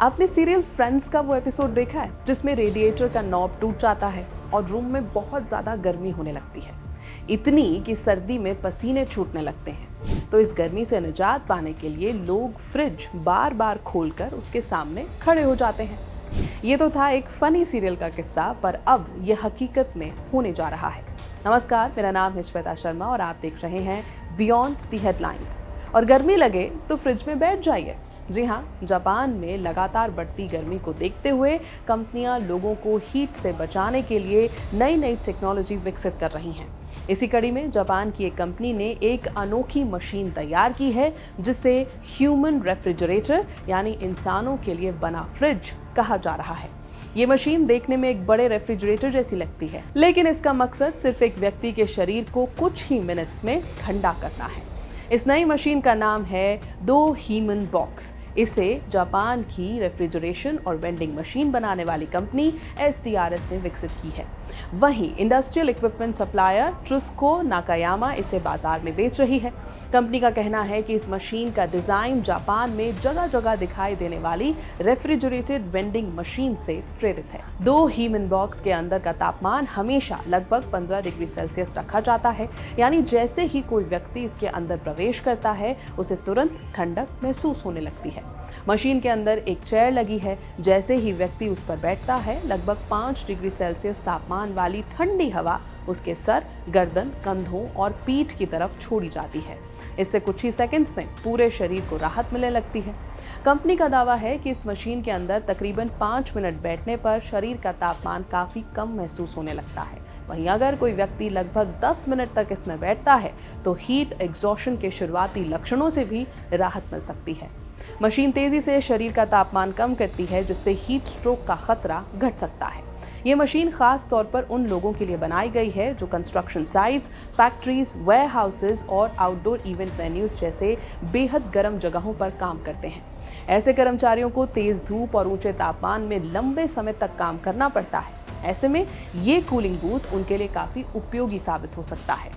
आपने serial friends का वो एपिसोड देखा है जिसमें रेडिएटर का नॉब टूट जाता है और रूम में बहुत ज़्यादा गर्मी होने लगती है, इतनी कि सर्दी में पसीने छूटने लगते हैं। तो इस गर्मी से निजात पाने के लिए लोग फ्रिज बार बार खोलकर उसके सामने खड़े हो जाते हैं। ये तो था एक फनी सीरियल का किस्सा, पर अब ये हकीकत में होने जा रहा है। नमस्कार, मेरा नाम है श्वेता शर्मा और आप देख रहे हैं बियॉन्ड द हेडलाइंस। और गर्मी लगे तो फ्रिज में बैठ जाइए। जी हाँ, जापान में लगातार बढ़ती गर्मी को देखते हुए कंपनियां लोगों को हीट से बचाने के लिए नई नई टेक्नोलॉजी विकसित कर रही हैं। इसी कड़ी में जापान की एक कंपनी ने एक अनोखी मशीन तैयार की है जिसे ह्यूमन रेफ्रिजरेटर यानी इंसानों के लिए बना फ्रिज कहा जा रहा है। ये मशीन देखने में एक बड़े रेफ्रिजरेटर जैसी लगती है, लेकिन इसका मकसद सिर्फ एक व्यक्ति के शरीर को कुछ ही मिनट्स में ठंडा करना है। इस नई मशीन का नाम है दो हीमन बॉक्स। इसे जापान की रेफ्रिजरेशन और वेंडिंग मशीन बनाने वाली कंपनी STRS ने विकसित की है। वहीं इंडस्ट्रियल इक्विपमेंट सप्लायर ट्रुस्को नाकायामा इसे बाजार में बेच रही है। कंपनी का कहना है कि इस मशीन का डिज़ाइन जापान में जगह जगह दिखाई देने वाली रेफ्रिजरेटेड वेंडिंग मशीन से प्रेरित है। दो हीमन बॉक्स के अंदर का तापमान हमेशा लगभग 15 डिग्री सेल्सियस रखा जाता है, यानी जैसे ही कोई व्यक्ति इसके अंदर प्रवेश करता है उसे तुरंत ठंडक महसूस होने लगती है। मशीन के अंदर एक चेयर लगी है, जैसे ही व्यक्ति उस पर बैठता है लगभग 5 डिग्री सेल्सियस तापमान वाली ठंडी हवा उसके सर, गर्दन, कंधों और पीठ की तरफ छोड़ी जाती है। इससे कुछ ही सेकंड्स में पूरे शरीर को राहत मिलने लगती है। कंपनी का दावा है कि इस मशीन के अंदर तकरीबन 5 मिनट बैठने पर शरीर का तापमान काफ़ी कम महसूस होने लगता है। वहीं अगर कोई व्यक्ति लगभग 10 मिनट तक इसमें बैठता है तो हीट एग्जॉशन के शुरुआती लक्षणों से भी राहत मिल सकती है। मशीन तेजी से शरीर का तापमान कम करती है, जिससे हीट स्ट्रोक का खतरा घट सकता है। ये मशीन खास तौर पर उन लोगों के लिए बनाई गई है जो construction sites, factories, warehouses और आउटडोर इवेंट वेन्यूज जैसे बेहद गर्म जगहों पर काम करते हैं। ऐसे कर्मचारियों को तेज धूप और ऊंचे तापमान में लंबे समय तक काम करना पड़ता है। ऐसे में ये कूलिंग बूथ उनके लिए काफ़ी उपयोगी साबित हो सकता है।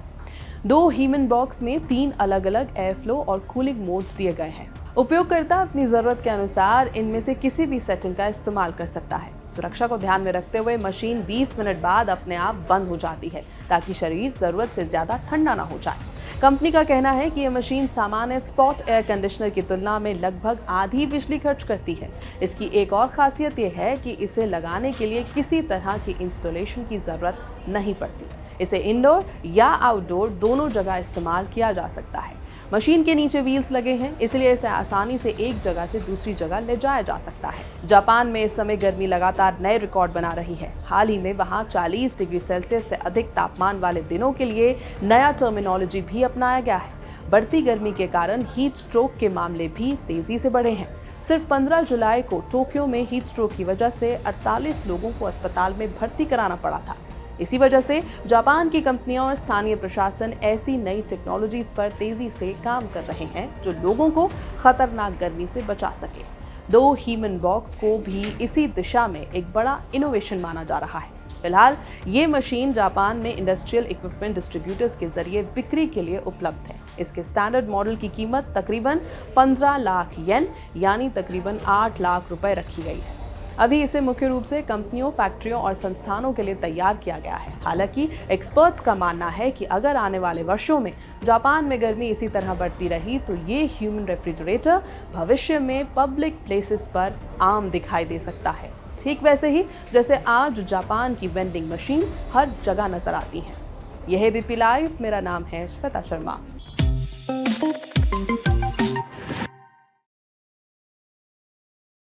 दो हीमन बॉक्स में 3 अलग अलग एयर फ्लो और कूलिंग मोड्स दिए गए हैं। उपयोगकर्ता अपनी ज़रूरत के अनुसार इनमें से किसी भी सेटिंग का इस्तेमाल कर सकता है। सुरक्षा को ध्यान में रखते हुए मशीन 20 मिनट बाद अपने आप बंद हो जाती है ताकि शरीर ज़रूरत से ज़्यादा ठंडा ना हो जाए। कंपनी का कहना है कि यह मशीन सामान्य स्पॉट एयर कंडीशनर की तुलना में लगभग आधी बिजली खर्च करती है। इसकी एक और खासियत यह है कि इसे लगाने के लिए किसी तरह की इंस्टॉलेशन की ज़रूरत नहीं पड़ती। इसे इंडोर या आउटडोर दोनों जगह इस्तेमाल किया जा सकता है। मशीन के नीचे व्हील्स लगे हैं, इसलिए इसे आसानी से एक जगह से दूसरी जगह ले जाया जा सकता है। जापान में इस समय गर्मी लगातार नए रिकॉर्ड बना रही है। हाल ही में वहां 40 डिग्री सेल्सियस से अधिक तापमान वाले दिनों के लिए नया टर्मिनोलॉजी भी अपनाया गया है। बढ़ती गर्मी के कारण हीट स्ट्रोक के मामले भी तेजी से बढ़े हैं। सिर्फ 15 जुलाई को टोक्यो में हीट स्ट्रोक की वजह से 48 लोगों को अस्पताल में भर्ती कराना पड़ा था। इसी वजह से जापान की कंपनियां और स्थानीय प्रशासन ऐसी नई टेक्नोलॉजीज पर तेजी से काम कर रहे हैं जो लोगों को खतरनाक गर्मी से बचा सके। दो हीमन बॉक्स को भी इसी दिशा में एक बड़ा इनोवेशन माना जा रहा है। फिलहाल ये मशीन जापान में इंडस्ट्रियल इक्विपमेंट डिस्ट्रीब्यूटर्स के जरिए बिक्री के लिए उपलब्ध है। इसके स्टैंडर्ड मॉडल की कीमत तकरीबन 15 लाख येन यानी तकरीबन 8 लाख रुपए रखी गई है। अभी इसे मुख्य रूप से कंपनियों, फैक्ट्रियों और संस्थानों के लिए तैयार किया गया है। हालांकि एक्सपर्ट्स का मानना है कि अगर आने वाले वर्षों में जापान में गर्मी इसी तरह बढ़ती रही तो ये ह्यूमन रेफ्रिजरेटर भविष्य में पब्लिक प्लेसेस पर आम दिखाई दे सकता है, ठीक वैसे ही जैसे आज जापान की वेंडिंग मशीन्स हर जगह नजर आती हैं। यह है BP लाइव। मेरा नाम है श्वेता शर्मा।